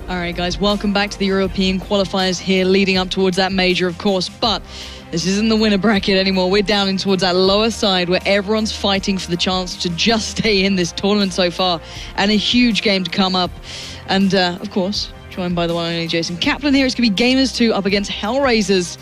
All right, guys, welcome back to the European qualifiers here, leading up towards that major, of course. But this isn't the winner bracket anymore. We're down in towards that lower side where everyone's fighting for the chance to just stay in this tournament so far. And a huge game to come up. And, of course, joined by the one and only Jason Kaplan here. It's going to be Gamers2 up against HellRaisers.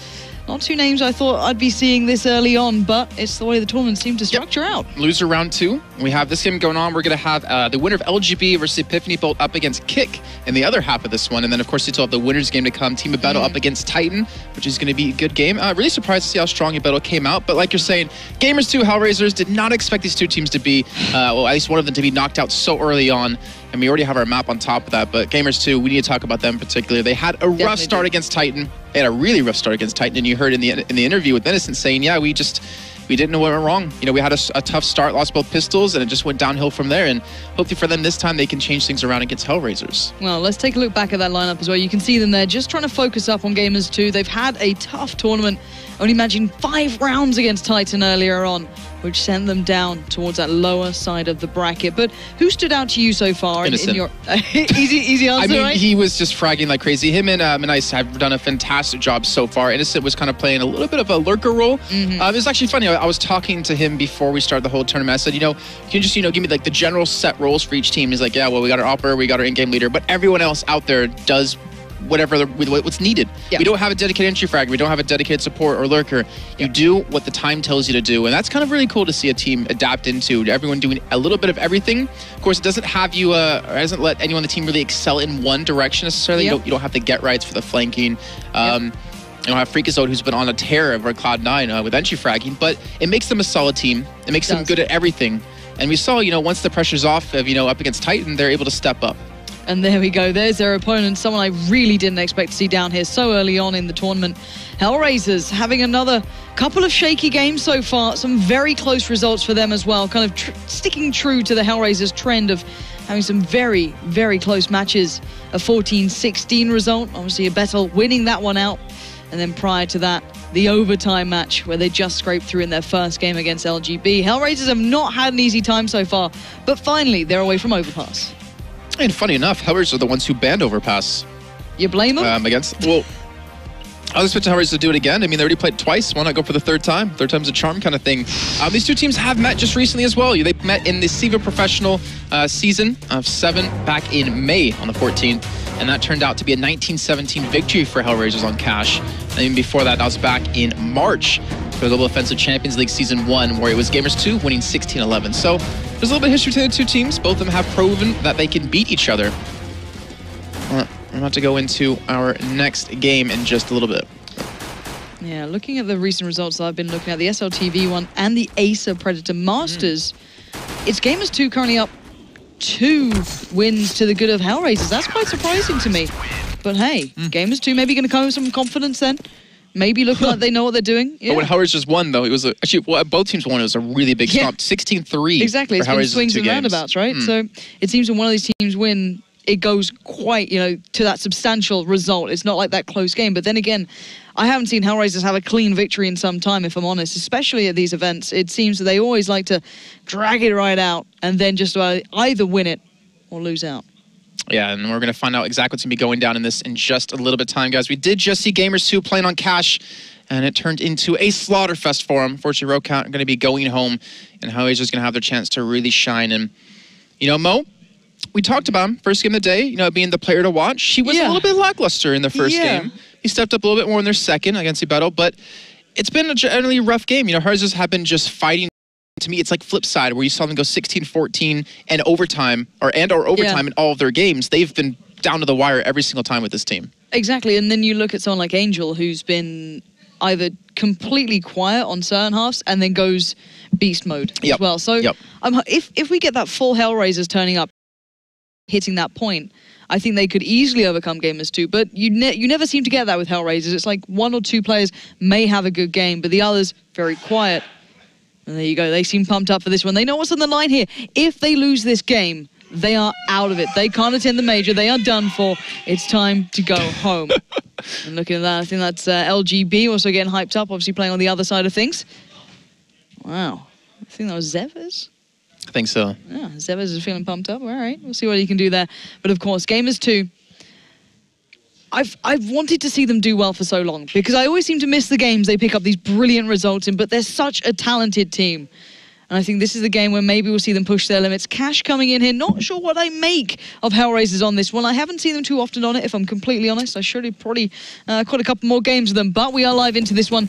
Not two names I thought I'd be seeing this early on, but it's the way the tournament seemed to structure out. Loser round 2. We have this game going on. We're going to have the winner of LGB versus Epiphany Bolt up against Kick in the other half of this one. And then, of course, you still have the winner's game to come. Team Battle up against Titan, which is going to be a good game. Really surprised to see how strong Battle came out. But like you're saying, Gamers2, HellRaisers did not expect these two teams to be, well, at least one of them to be knocked out so early on. And we already have our map on top of that. But Gamers2, we need to talk about them in particular. They had a rough start against Titan. They had a really rough start against Titan. And you heard in the interview with Innocent saying, yeah, we didn't know what went wrong. You know, we had a tough start, lost both pistols, and it just went downhill from there. And hopefully for them this time, they can change things around against HellRaisers. Well, let's take a look back at that lineup as well. You can see them there just trying to focus up on Gamers2. They've had a tough tournament, only managing 5 rounds against Titan earlier on, which sent them down towards that lower side of the bracket. But who stood out to you so far? Innocent. In your easy answer, I mean, right? he was just fragging like crazy. Him and Manice have done a fantastic job so far. Innocent was kind of playing a little bit of a lurker role. It was actually funny. I was talking to him before we started the whole tournament. I said, you know, can you just, give me like the general set roles for each team? He's like, yeah, well, we got our operator, we got our in-game leader, but everyone else out there does what's needed. We don't have a dedicated entry frag. We don't have a dedicated support or lurker. You do what the time tells you to do, and that's kind of really cool to see a team adapt into. Everyone doing a little bit of everything. Of course, it doesn't have you, or doesn't let anyone on the team really excel in one direction necessarily. You don't have the get rights for the flanking. You don't have Freakazoid, who's been on a tear over Cloud9 with entry fragging, but it makes them a solid team. It makes them good at everything. And we saw, once the pressure's off of, up against Titan, they're able to step up. And there we go. There's their opponent, someone I really didn't expect to see down here so early on in the tournament. HellRaisers having another couple of shaky games so far. Some very close results for them as well. Kind of sticking true to the HellRaisers trend of having some very, very close matches. A 14-16 result. Obviously, a battle winning that one out. And then prior to that, the overtime match where they just scraped through in their first game against LGB. HellRaisers have not had an easy time so far. But finally, they're away from Overpass. And funny enough, HellRaisers are the ones who banned Overpass. You blame them? I was expecting HellRaisers to do it again. I mean, they already played twice. Why not go for the third time? Third time's a charm kind of thing. These two teams have met just recently as well. They met in the SIVA Professional season of 7 back in May on the 14th. And that turned out to be a 19-17 victory for HellRaisers on Cash. And even before that, that was back in March for the Global Offensive Champions League Season 1, where it was Gamers2 winning 16-11. So there's a little bit of history between the two teams. Both of them have proven that they can beat each other. We're about to go into our next game in just a little bit. Yeah, looking at the recent results that I've been looking at, the SLTV one and the Acer Predator Masters, it's Gamers2 currently up 2 wins to the good of HellRaisers. That's quite surprising to me. But hey, Gamers2 maybe going to come with some confidence then. Maybe looking like they know what they're doing. Yeah. But when HellRaisers won, though, it was actually both teams won. It was a really big stomp, 16-3. Exactly, it's been swings and roundabouts, right? So it seems when one of these teams win, it goes quite, to that substantial result. It's not like that close game. But then again, I haven't seen HellRaisers have a clean victory in some time, if I'm honest, especially at these events. It seems that they always like to drag it right out and then just either win it or lose out. Yeah, and we're going to find out exactly what's going to be going down in this in just a little bit of time, guys. We did just see Gamers2 playing on Cash, and it turned into a slaughterfest for them. Unfortunately, Road Count are going to be going home, and HellRaisers going to have their chance to really shine. And, Mo, we talked about him first game of the day, being the player to watch. He was a little bit lackluster in the first game. He stepped up a little bit more in their second against the battle, but it's been a generally rough game. HellRaisers have been just fighting. To me, it's like flip side, where you saw them go 16-14 and overtime, or overtime in all of their games. They've been down to the wire every single time with this team. Exactly, and then you look at someone like Angel, who's been either completely quiet on certain halves and then goes beast mode as well. So if we get that full HellRaisers turning up, hitting that point, I think they could easily overcome Gamers2, but you never seem to get that with HellRaisers. It's like 1 or 2 players may have a good game, but the others very quiet. And there you go. They seem pumped up for this one. They know what's on the line here. If they lose this game, they are out of it. They can't attend the major. They are done for. It's time to go home. And looking at that, I think that's LGB also getting hyped up, obviously playing on the other side of things. Wow. I think that was Zevers. I think so. Yeah, Zevers is feeling pumped up. All right, we'll see what he can do there. But of course, Gamers2, I've wanted to see them do well for so long because I always seem to miss the games they pick up these brilliant results in, but they're such a talented team. And I think this is the game where maybe we'll see them push their limits. Cash coming in here. Not sure what I make of HellRaisers on this one. I haven't seen them too often on it, if I'm completely honest. I should have probably caught a couple more games of them, but we are live into this one.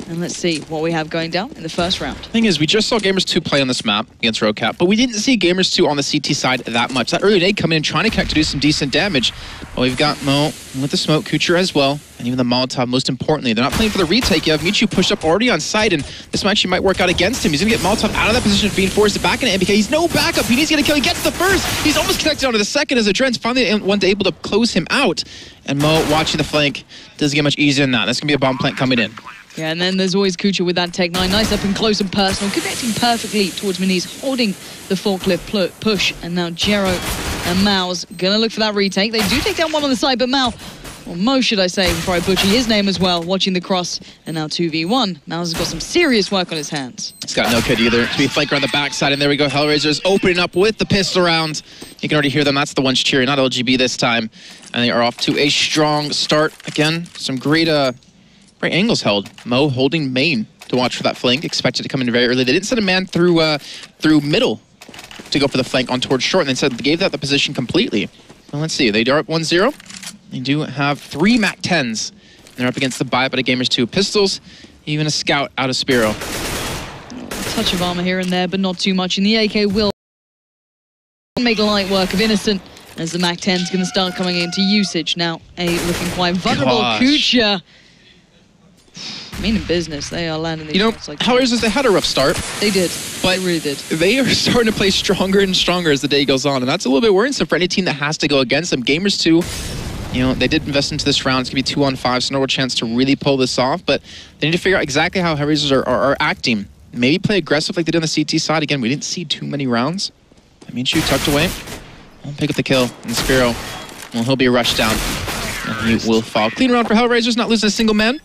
And let's see what we have going down in the first round. The thing is, we just saw Gamers2 play on this map against RoCap, but we didn't see Gamers2 on the CT side that much. That early nade coming in, trying to connect to do some decent damage. Well, we've got Mo with the smoke, Kucher as well, and even the Molotov, most importantly. They're not playing for the retake. You have Michu pushed up already on site, and this actually might work out against him. He's going to get Molotov out of that position, being forced back into MBK. He's no backup. He needs to get a kill. He gets the first. He's almost connected onto the second as Adren's finally one able to close him out. And Mo, watching the flank, doesn't get much easier than that. That's going to be a bomb plant coming in. Yeah, and then there's always Kucher with that Tech 9. Nice up and close and personal, connecting perfectly towards Miniz, holding the forklift push. And now Jero and Mao's going to look for that retake. They do take down one on the side, but Mao, or Mo should I say, before I butcher his name as well, watching the cross. And now 2v1. Mao's got some serious work on his hands. He's got no kid either. To be flanker on the backside, and there we go. HellRaisers opening up with the pistol round. You can already hear them. That's the ones cheering, not LGB this time. And they are off to a strong start. Again, some great angles held. Mo holding main to watch for that flank. Expected to come in very early. They didn't send a man through middle to go for the flank on towards short, and instead they gave that the position completely. Well, let's see. They are up 1-0. They do have 3 MAC-10s. They're up against the buy out of Gamers2 pistols, even a scout out of Spiro. A touch of armor here and there, but not too much. And the AK will make light work of Innocent as the MAC-10 is going to start coming into usage. Now, looking quite vulnerable. Kucher. Meaning business. They are landing these shots like HellRaisers, they had a rough start. They did. But they really did. They are starting to play stronger and stronger as the day goes on, and that's a little bit worrisome for any team that has to go against them. Gamers2, they did invest into this round. It's going to be 2-on-5, so no real chance to really pull this off, but they need to figure out exactly how HellRaisers are acting. Maybe play aggressive like they did on the CT side. Again, we didn't see too many rounds. I mean, tucked away. Won't pick up the kill. And Spiro, well, he'll be rushed down. And he will fall. Clean round for HellRaisers, not losing a single man.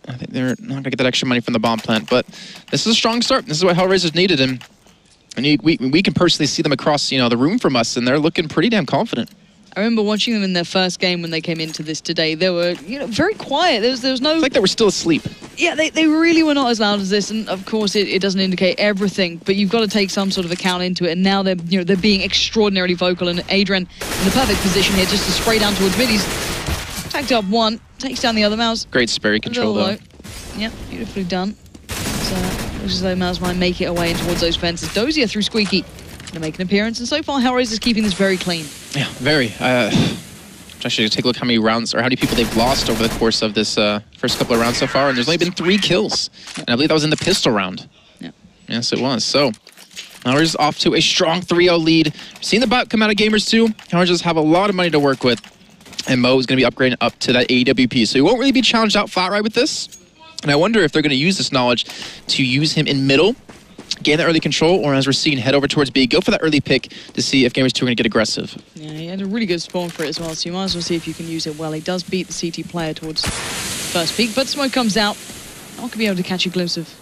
I think they're not going to get that extra money from the bomb plant, but this is a strong start. This is what HellRaisers needed, and we can personally see them across the room from us, and they're looking pretty damn confident. I remember watching them in their first game when they came into this today. They were very quiet. There was no... It's like they were still asleep. Yeah, they really were not as loud as this, and of course it doesn't indicate everything, but you've got to take some sort of account into it, and now they're being extraordinarily vocal, and Adrian in the perfect position here just to spray down towards mid. He's tagged up one, takes down the other. Mouse. Great Sperry control though. Yeah, beautifully done. So looks as though Mouse might make it away in towards those fences. Dozier through Squeaky to make an appearance, and so far HellRaisers is keeping this very clean. Yeah, very. Actually, take a look how many rounds or how many people they've lost over the course of this first couple of rounds so far, and there's only been 3 kills. And I believe that was in the pistol round. Yeah. Yes, it was. So HellRaisers off to a strong 3-0 lead. Seeing the bot come out of Gamers2, HellRaisers have a lot of money to work with. And Mo is going to be upgrading up to that AWP. So he won't really be challenged out flat right with this. And I wonder if they're going to use this knowledge to use him in middle, gain that early control, or as we're seeing, head over towards B. Go for that early pick to see if Gamers2 are going to get aggressive. Yeah, he had a really good spawn for it as well, so you might as well see if you can use it well. He does beat the CT player towards first peak, but smoke comes out. Not going to be able to catch a glimpse of...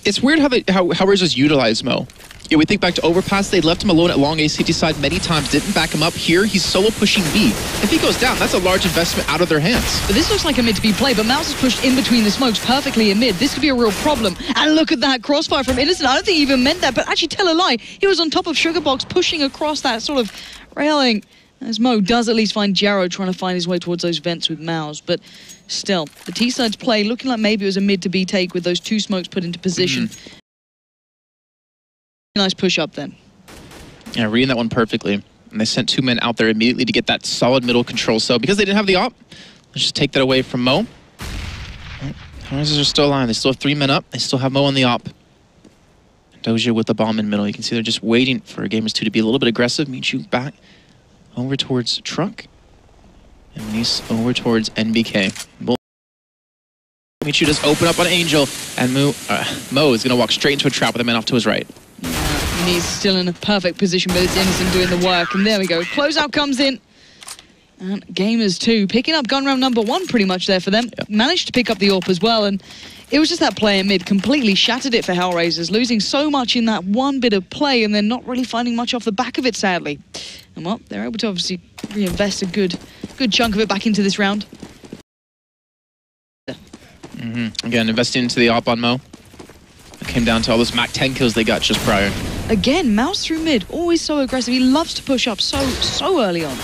It's weird how HellRaisers utilize Mo. Yeah, we think back to Overpass, they left him alone at long A CT side many times, didn't back him up. Here, he's solo pushing B. If he goes down, that's a large investment out of their hands. But this looks like a mid-to-B play, but Mouse is pushed in between the smokes perfectly in mid. This could be a real problem. And look at that crossfire from Innocent. I don't think he even meant that, but actually tell a lie. He was on top of Sugarbox, pushing across that sort of railing. As Mo does at least find Jaro trying to find his way towards those vents with Mouse. But still, the T-side's play looking like maybe it was a mid-to-B take with those 2 smokes put into position. Nice push up then. Yeah, reading that one perfectly. And they sent 2 men out there immediately to get that solid middle control. So because they didn't have the op, let's just take that away from Mo. HellRaisers are still alive. They still have 3 men up. They still have Mo on the op. Dozier with the bomb in middle. You can see they're just waiting for Gamers2 to be a little bit aggressive. Michu back over towards Truck. And Nice over towards NBK. Michu does open up on Angel. And Mo is going to walk straight into a trap with a man off to his right. And he's still in a perfect position, but it's Innocent doing the work. And there we go. Closeout comes in. And Gamers2 picking up gun round number 1 pretty much there for them. Yep. Managed to pick up the AWP as well. And it was just that play in mid completely shattered it for HellRaisers, losing so much in that one bit of play and then not really finding much off the back of it, sadly. And And well, they're able to obviously reinvest a good chunk of it back into this round. Again, investing into the op on Mo. It came down to all those Mach 10 kills they got just prior. Again, Mouse through mid, always so aggressive. He loves to push up so early on.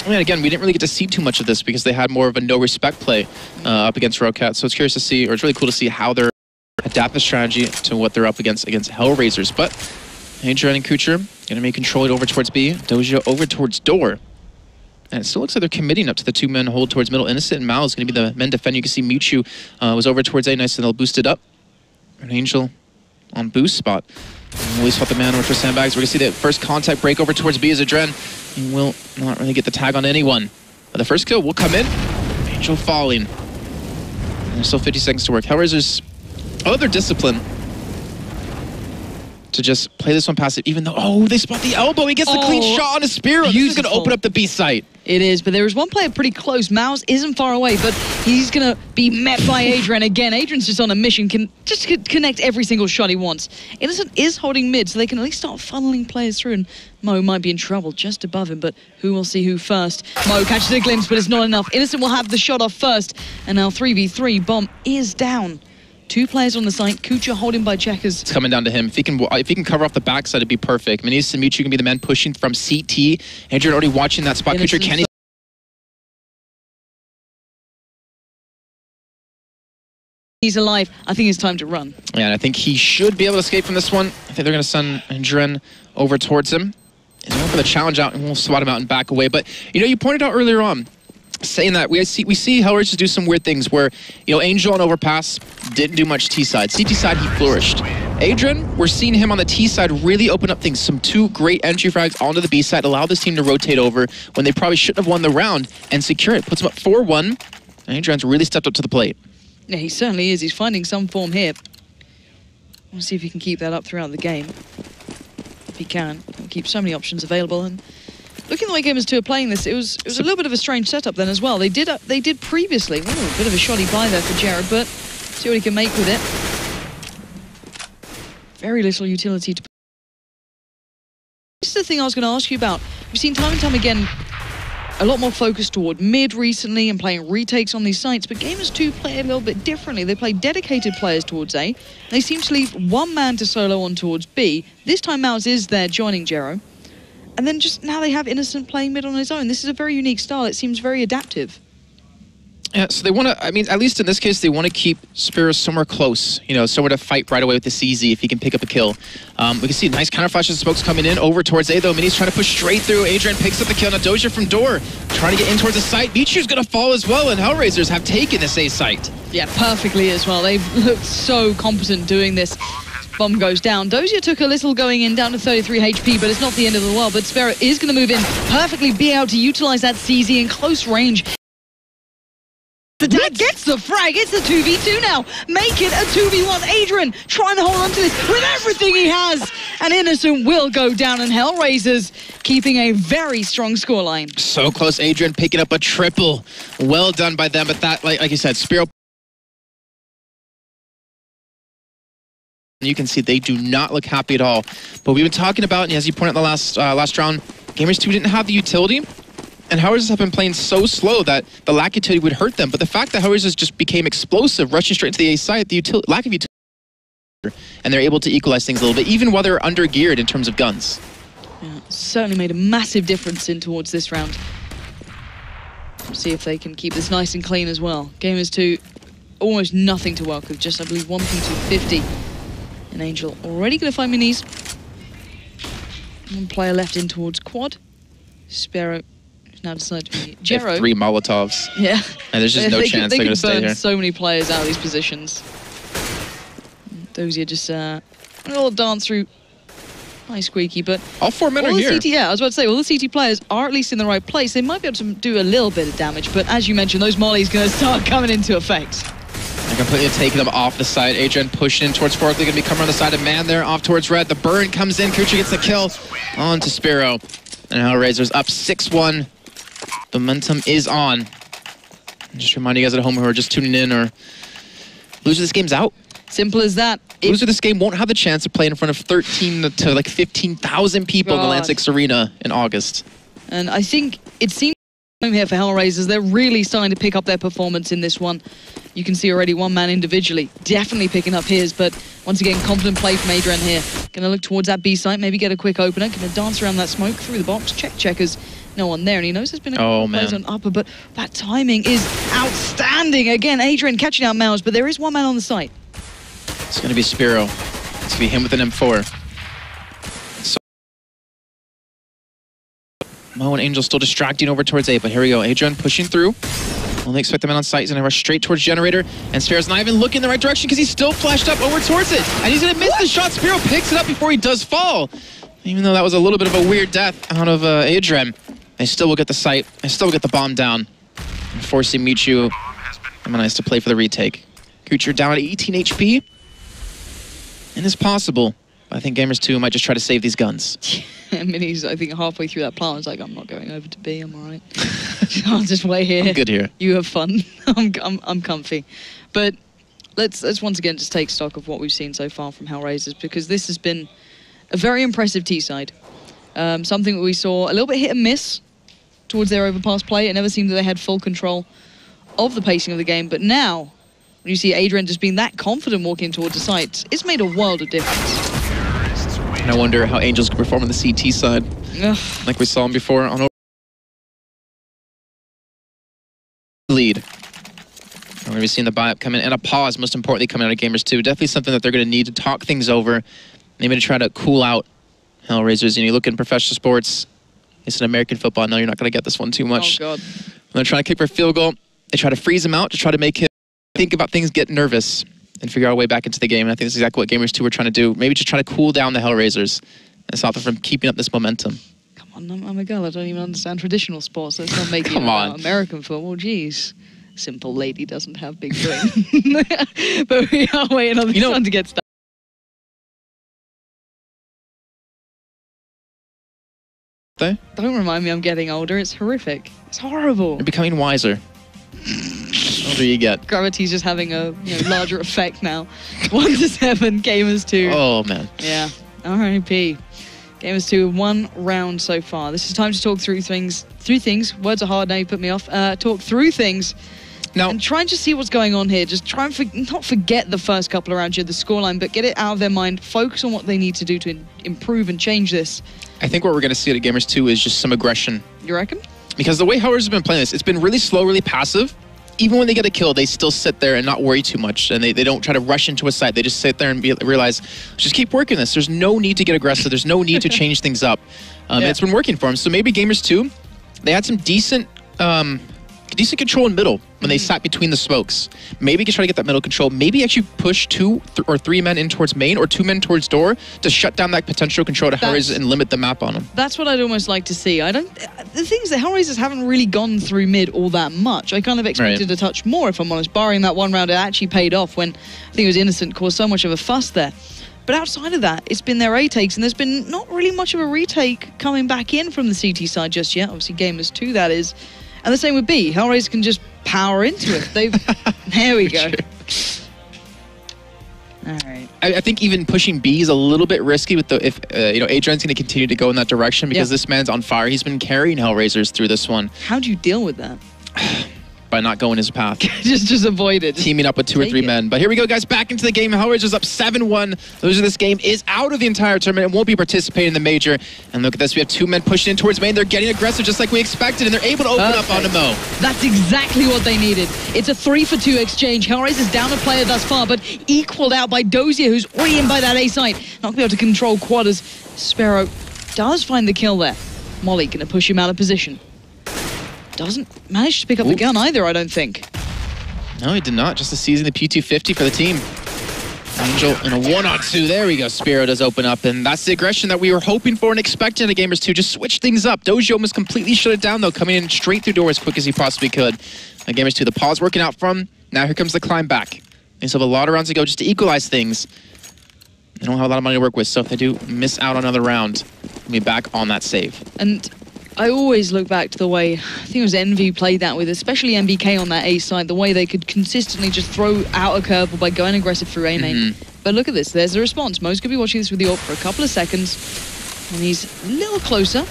I mean, again, we didn't really get to see too much of this because they had more of a no-respect play up against Rocat. So it's curious to see, or it's really cool to see how they're adapt the strategy to what they're up against HellRaisers. But Adrian and Kucher going to control it over towards B. Doja over towards door. And it still looks like they're committing up to the two-man hold towards middle. Innocent and Mao is going to be the men defending. You can see Mewtwo was over towards A. Nice, and they'll boost it up. An Angel on boost spot. Always fought the man over for sandbags. We're going to see the first contact break over towards B as Adren. He will not really get the tag on anyone. But the first kill will come in. Angel falling. And there's still 50 seconds to work. HellRaisers, their discipline to just play this one passive, even though, they spot the elbow. He gets the clean shot on a Spear. This is going to open up the B site. It is, but there is one player pretty close. Mouse isn't far away, but he's going to be met by Adrian again. Adrian's just on a mission, can just connect every single shot he wants. Innocent is holding mid, so they can at least start funneling players through, and Mo might be in trouble just above him, but who will see who first? Mo catches a glimpse, but it's not enough. Innocent will have the shot off first, and now 3v3. Bomb is down. 2 players on the site. Kucha holding by checkers. It's coming down to him. If he can cover off the backside, it'd be perfect. Minis and Mewtwo can be the man pushing from CT. Adrian already watching that spot. Kucha, can he? He's alive. I think it's time to run. Yeah, and I think he should be able to escape from this one. I think they're going to send Adrian over towards him. He's going for the challenge out, and we'll swat him out and back away. But, you pointed out earlier on, saying that we see HellRaisers do some weird things where, Angel on overpass didn't do much T side. CT side, he flourished. Adrian, we're seeing him on the T side really open up things. Some 2 great entry frags onto the B side, allow this team to rotate over when they probably shouldn't have won the round and secure it. Puts him up 4-1. Adrian's really stepped up to the plate. Yeah, he certainly is. He's finding some form here. We'll see if he can keep that up throughout the game. If he can, he'll keep so many options available. And looking the way Gamers2 are playing this, it was a little bit of a strange setup then as well. They did previously. Ooh, a bit of a shoddy buy there for Jared, but see what he can make with it. Very little utility to. This is the thing I was going to ask you about. We've seen time and time again a lot more focus toward mid recently and playing retakes on these sites, but Gamers2 play a little bit differently. They play dedicated players towards A. They seem to leave one man to solo on towards B. This time Mouse is there joining Jero. And then just now they have Innocent playing mid on his own. This is a very unique style. It seems very adaptive. Yeah, so they want to, at least in this case, they want to keep Spear somewhere close, somewhere to fight right away with the CZ if he can pick up a kill. We can see nice counter flashes of smokes coming in over towards A, though. Mini's trying to push straight through. Adrian picks up the kill. Now Doja from door, trying to get in towards the site. Mewtwo's going to fall as well, and HellRaisers have taken this A site. Yeah, perfectly as well. They've looked so competent doing this. Bomb goes down. Doja took a little going in, down to 33 HP, but it's not the end of the world. But Sparrow is going to move in, perfectly be able to utilize that CZ in close range. The dad gets the frag. It's a 2v2 now. Make it a 2v1. Adrian trying to hold on to this with everything he has. And Innocent will go down, and HellRaisers keeping a very strong scoreline. So close. Adrian picking up a triple. Well done by them. But that, like you said, Sparrow. You can see they do not look happy at all. But we've been talking about, and as you pointed out in the last round, Gamers2 didn't have the utility. And HellRaisers have been playing so slow that the lack of utility would hurt them. But the fact that HellRaisers just became explosive, rushing straight into the A site, the lack of utility, and they're able to equalize things a little bit, even while they're under-geared in terms of guns. Yeah, certainly made a massive difference in towards this round. We'll see if they can keep this nice and clean as well. Gamers2, almost nothing to work with, just, I believe, 1p250. And Angel already going to find Minis. One player left in towards quad. Sparrow now decided to be Jero. 3 Molotovs. Yeah. And there's just no chance they're going to stay here. So many players out of these positions. Those are just a little dance through. Nice squeaky, but all 4 men are here. I was about to say, all the CT players are at least in the right place. They might be able to do a little bit of damage, but as you mentioned, those mollies going to start coming into effect. They're completely taking them off the side. Adrian pushing in towards forward. They're going to be coming on the side of man there, off towards red. The burn comes in. Kucha gets the kill on to Sparrow. And HellRaisers up 6-1. Momentum is on. Just reminding you guys at home who are just tuning in or losing this game's out. Simple as that. Losers of this game won't have the chance to play in front of 13 to like 15,000 people in the Lansix Arena in August. And I think it seems here for HellRaisers, they're really starting to pick up their performance in this one. You can see already one man individually definitely picking up his, but once again, confident play from Adrian here. Gonna look towards that B site, maybe get a quick opener, gonna dance around that smoke through the box, checkers. No one there, and he knows there's been a couple plays on upper, but that timing is outstanding. Again, Adrian catching out Mouse, but there is one man on the site. It's gonna be Spiro. It's gonna be him with an M4. So Mo and Angel still distracting over towards A, but here we go. Adrian pushing through. Only expect the man on site. He's gonna rush straight towards Generator, and Spiro's not even looking in the right direction because he's still flashed up over towards it, and he's gonna miss the shot. Spiro picks it up before he does fall. Even though that was a little bit of a weird death out of Adrian, they still will get the site. They still will get the bomb down, and forcing Michu and Nice to play for the retake. Kucher down at 18 HP, and it's possible. I think Gamers2 might just try to save these guns. I mean, he's, I think, halfway through that plan. He's like, I'm not going over to B, I'm all right. I'll just wait here. I'm good here. You have fun. I'm comfy. But let's once again just take stock of what we've seen so far from HellRaisers, because this has been a very impressive T-side. Something that we saw a little bit hit and miss towards their overpass play. It never seemed that they had full control of the pacing of the game. But now, when you see Adrian just being that confident walking towards the site, it's made a world of difference. And I wonder how Angels can perform on the CT side. Ugh. Like we saw him before on lead. We're going to be seeing the buy-up come in, and a pause, most importantly, coming out of Gamers2. Definitely something that they're going to need to talk things over. Maybe to try to cool out HellRaisers. You look in professional sports, it's an American football. No, you're not going to get this one too much. Oh, God. When they're trying to kick for a field goal, they try to freeze him out to try to make him think about things, get nervous, and figure out a way back into the game. And I think that's exactly what Gamers2 were trying to do. Maybe just try to cool down the HellRaisers and stop them from keeping up this momentum. Come on, I'm a girl. I don't even understand traditional sports. Let's not make it about American football. Jeez. Simple lady doesn't have big brain. But we are waiting on the sun to get started. Don't remind me I'm getting older. It's horrific. It's horrible. You're becoming wiser. The older you get. Gravity's just having a larger effect now. 1-7, Gamers2. Oh, man. Yeah. R.I.P. Gamers2, one round so far. This is time to talk through things. Words are hard now, you put me off. Talk through things. Now, and try and just see what's going on here. Just try and not forget the first couple of rounds, the scoreline, but get it out of their mind. Focus on what they need to do to improve and change this. I think what we're going to see at Gamers2 is just some aggression. You reckon? Because the way HellRaisers have been playing this, it's been really slow, really passive. Even when they get a kill, they still sit there and not worry too much. And they don't try to rush into a site. They just sit there and realize, just keep working this. There's no need to get aggressive. There's no need to change things up. It's been working for them. So maybe Gamers2, they had some decent control in middle when they sat between the smokes. Maybe you can try to get that middle control. Maybe actually push 2 or 3 men in towards main or 2 men towards door to shut down that potential control to HellRaisers and limit the map on them. That's what I'd almost like to see. The thing is that HellRaisers haven't really gone through mid all that much. I kind of expected a touch more, if I'm honest. Barring that one round, it actually paid off when I think it was Innocent caused so much of a fuss there. But outside of that, it's been their A takes, and there's been not really much of a retake coming back in from the CT side just yet. Obviously, Gamers2, that is. And the same with B. HellRaisers can just power into it. There we go. All right. I think even pushing B is a little bit risky with if Adrian's going to continue to go in that direction because this man's on fire. He's been carrying HellRaisers through this one. How do you deal with that? By not going his path. just avoid it. Teaming up with 2 or 3 men. But here we go, guys. Back into the game. HellRaisers up 7-1. Loser of this game is out of the entire tournament and won't be participating in the major. And look at this. We have 2 men pushing in towards main. They're getting aggressive just like we expected, and they're able to open up onto Mo. That's exactly what they needed. It's a 3-for-2 exchange. HellRaisers down a player thus far, but equaled out by Dozier, who's already in by that A site. Not going to be able to control quadders. Sparrow does find the kill there. Molly going to push him out of position. Doesn't manage to pick up the gun either, I don't think. No, he did not. Just seizing the P250 for the team. Angel in a 1-on-2. There we go. Spiro does open up, and that's the aggression that we were hoping for and expecting at Gamers2. Just switch things up. Dozier almost completely shut it down, though, coming in straight through door as quick as he possibly could. At Gamers2, the pause working out from. Now here comes the climb back. They still have a lot of rounds to go just to equalize things. They don't have a lot of money to work with, so if they do miss out on another round, we'll be back on that save. And I always look back to the way, I think it was Envy played that with, especially MBK on that A side, the way they could consistently just throw out a curveball by going aggressive through A main. But look at this, there's the response. Mo's could be watching this with the AWP for a couple of seconds, and he's a little closer.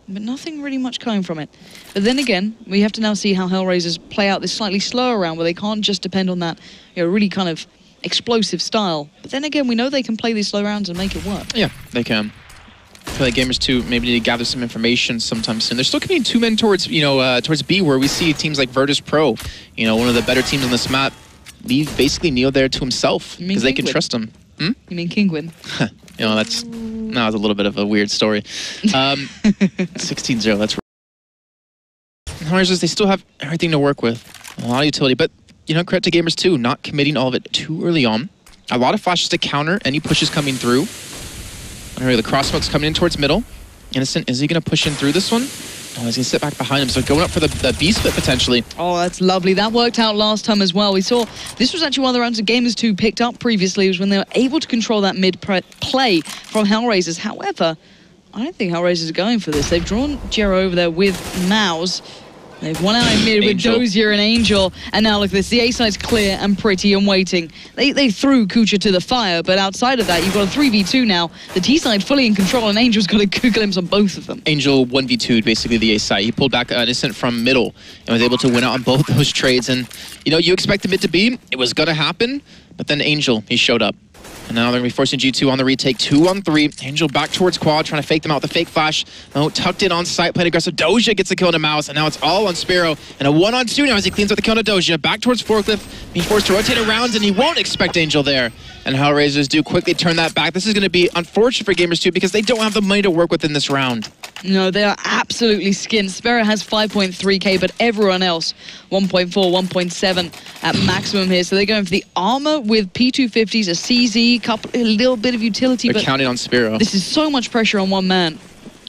But nothing really much coming from it. But then again, we have to now see how HellRaisers play out this slightly slower round where they can't just depend on that, really kind of explosive style. But then again, we know they can play these slow rounds and make it work. Yeah, they can. I feel like Gamers2 maybe need to gather some information sometime soon. They're still committing 2 men towards, towards B, where we see teams like Virtus Pro, one of the better teams on this map, leave basically Neo there to himself because they can trust him. You mean Kingwin? That's a little bit of a weird story. 16-0, that's right. HellRaisers, they still have everything to work with. A lot of utility, but, credit to Gamers2, not committing all of it too early on. A lot of flashes to counter any pushes coming through. The crossmoke's coming in towards middle. Innocent, is he going to push in through this one? Oh, he's going to sit back behind him. So going up for the B split potentially. Oh, that's lovely. That worked out last time as well. We saw this was actually one of the rounds that Gamers2 picked up previously, was when they were able to control that mid play from HellRaisers. However, I don't think HellRaisers are going for this. They've drawn Jero over there with Mouse. They've won out in mid with Dozier and Angel, and now look at this, the A side's clear and pretty and waiting. They threw Kucha to the fire, but outside of that, you've got a 3v2 now. The T side fully in control, and Angel's got a good glimpse on both of them. Angel 1v2'd basically the A side. He pulled back Innocent from middle and was able to win out on both those trades. And, you expect the mid to be, it was going to happen, but then Angel, he showed up. And now they're going to be forcing G2 on the retake. 2-on-3. Angel back towards quad, trying to fake them out with the fake flash. Oh, tucked in on site, playing aggressive. Doja gets a kill on Mouse, and now it's all on Spiro. And a 1-on-2 now as he cleans up the kill on Doja. Back towards Forklift, being forced to rotate around, and he won't expect Angel there. And HellRaisers do quickly turn that back. This is going to be unfortunate for Gamers2 because they don't have the money to work with in this round. No, they are absolutely skinned. Spiro has 5.3k, but everyone else 1.4, 1.7 at maximum here. So they're going for the armor with P250s, a CZ, a little bit of utility. They're counting on Spiro. This is so much pressure on one man.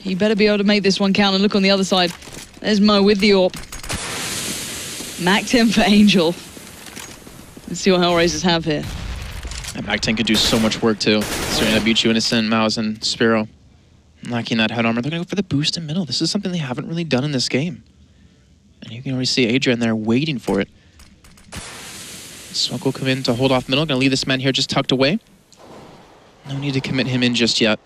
He better be able to make this one count. And look on the other side. There's Mo with the AWP. Mac 10 for Angel. Let's see what HellRaisers have here. That Mac 10 could do so much work too. Certainly Abuchu, Innocent, Mouse, and Spiro. Lacking that head armor. They're going to go for the boost in middle. This is something they haven't really done in this game. And you can already see Adrian there waiting for it. Smoke will come in to hold off middle. Going to leave this man here just tucked away. No need to commit him in just yet.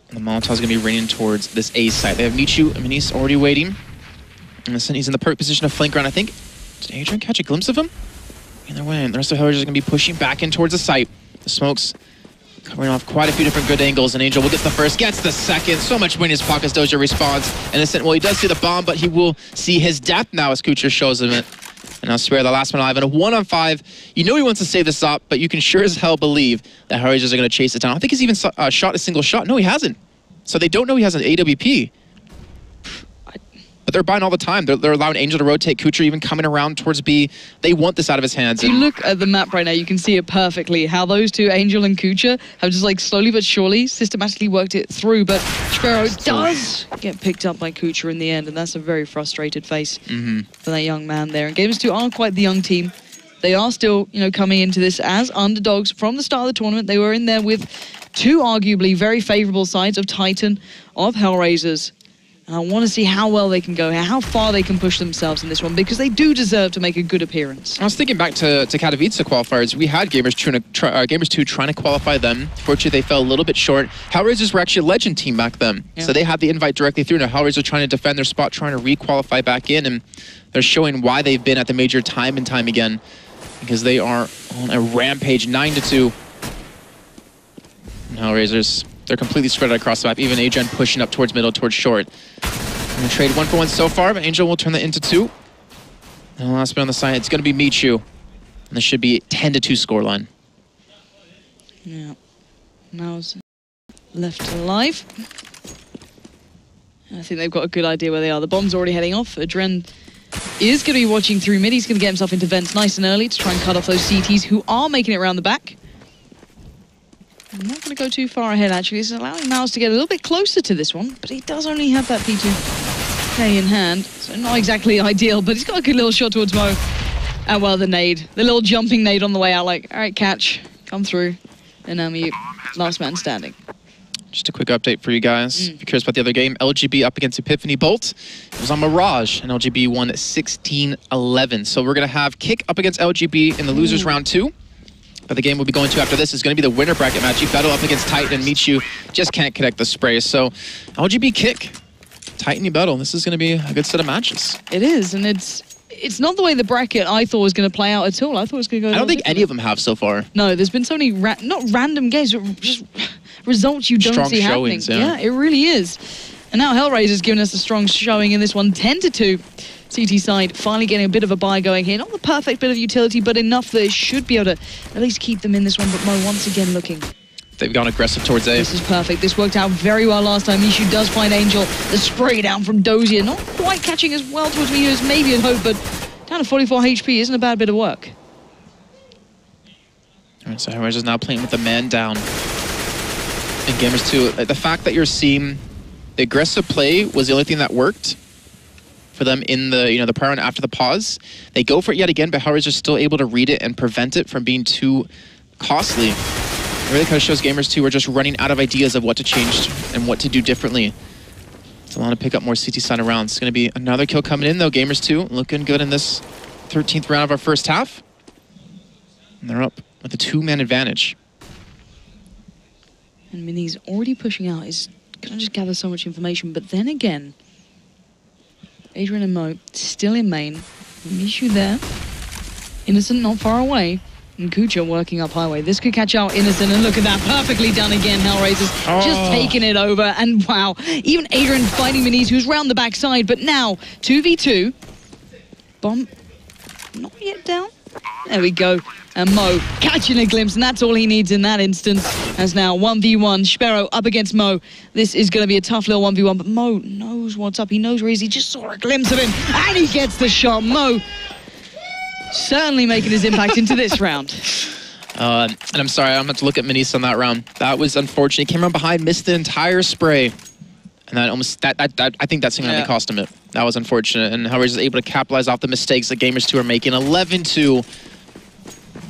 And the Molotov's going to be raining towards this A side. They have Michu. I mean, he's already waiting. Innocent, he's in the perfect position to flank around, I think. Did Adrian catch a glimpse of him? Either way, the rest of HellRaisers are going to be pushing back in towards the site. The smoke's covering off quite a few different good angles, and Angel will get the first, gets the second. So much wind in his pockets. Doja responds. Innocent, well, he does see the bomb, but he will see his death now as Kucher shows him it. And now Spare, the last one alive, and a 1-on-5. He wants to save this up, but you can sure as hell believe that HellRaisers are going to chase it down. I don't think he's even shot a single shot. No, he hasn't. So they don't know he has an AWP. But they're buying all the time. They're allowing Angel to rotate. Kucher even coming around towards B. They want this out of his hands. If you look at the map right now, you can see it perfectly. How those two, Angel and Kucher, have just like slowly but surely systematically worked it through. But Sparrow does get picked up by Kucher in the end, and that's a very frustrated face for that young man there. And Gamers2 aren't quite the young team. They are still, coming into this as underdogs from the start of the tournament. They were in there with two arguably very favorable sides of Titan, of HellRaisers. And I want to see how well they can go here, how far they can push themselves in this one, because they do deserve to make a good appearance. I was thinking back to Katowice qualifiers. We had Gamers2 trying to qualify them. Fortunately, they fell a little bit short. HellRaisers were actually a legend team back then. Yeah. So they had the invite directly through. Now HellRaisers are trying to defend their spot, trying to re-qualify back in, and they're showing why they've been at the major time and time again, because they are on a rampage, 9-2. And HellRaisers, they're completely spread out across the map. Even Adrian pushing up towards middle, towards short. Gonna trade 1-for-1 so far, but Angel will turn that into 2. And the last bit on the side, it's gonna be Michu. And this should be 10-2 scoreline. Yeah. Now's left alive. I think they've got a good idea where they are. The bomb's already heading off. Adren is going to be watching through mid. He's going to get himself into vents nice and early to try and cut off those CTs who are making it around the back. I'm not going to go too far ahead, actually. It's allowing Mouse to get a little bit closer to this one, but he does only have that P2K in hand, so not exactly ideal, but he's got a good little shot towards Mo. And well, the nade. The little jumping nade on the way out, like, all right, catch, come through. And now Mute, last man standing. Just a quick update for you guys. If you're curious about the other game, LGB up against Epiphany Bolt. It was on Mirage, and LGB won 16-11. So we're going to have Kick up against LGB in the losers round 2. But the game we'll be going to after this is going to be the winner bracket match. You battle up against Titan and Michu. Just can't connect the spray. So LGB Kick, Titan you battle. This is going to be a good set of matches. It is, and it's not the way the bracket I thought was going to play out at all. I thought it was going to go... I don't think any of them have so far. No, there's been so many, not random games, but just results you don't strong see happening. Showings, yeah, it really is. And now HellRaisers giving us a strong showing in this one, 10-2. CT side finally getting a bit of a buy going here. Not the perfect bit of utility, but enough that it should be able to at least keep them in this one. But Mo once again looking. They've gone aggressive towards A. This is perfect. This worked out very well last time. Mishu does find Angel. The spray down from Dozier. Not quite catching as well towards Mishu as maybe had hoped, but down to 44 HP isn't a bad bit of work. All right, so HellRaisers now playing with the man down. And Gamers2, the fact that you're seeing the aggressive play was the only thing that worked for them in the the prior round after the pause. They go for it yet again, but HellRaisers are still able to read it and prevent it from being too costly. It really kind of shows Gamers2 are just running out of ideas of what to change and what to do differently. It's allowing to pick up more CT side rounds. It's going to be another kill coming in though. Gamers2 looking good in this 13th round of our first half. And they're up with a 2-man advantage. And Mini's already pushing out. He's going to just gather so much information. But then again, Adrian and Mo still in main. Mishu there. Innocent not far away. And Kucha working up highway. This could catch out Innocent, and look at that. Perfectly done again. HellRaisers just taking it over. And wow, even Adrian fighting Miniz, who's round the backside. But now, 2v2. Bomb not yet down. There we go. And Mo catching a glimpse, and that's all he needs in that instance. As now 1v1, Sparrow up against Mo. This is going to be a tough little 1v1, but Mo knows what's up. He knows where he is. He just saw a glimpse of him, and he gets the shot. Mo certainly making his impact into this round. And I'm sorry, I'm going to look at Minis on that round. That was unfortunate. He came around behind, missed the entire spray. And that almost, I think that's going to cost him it. That was unfortunate. And HellRaisers is able to capitalize off the mistakes that Gamers2 are making. 11-2.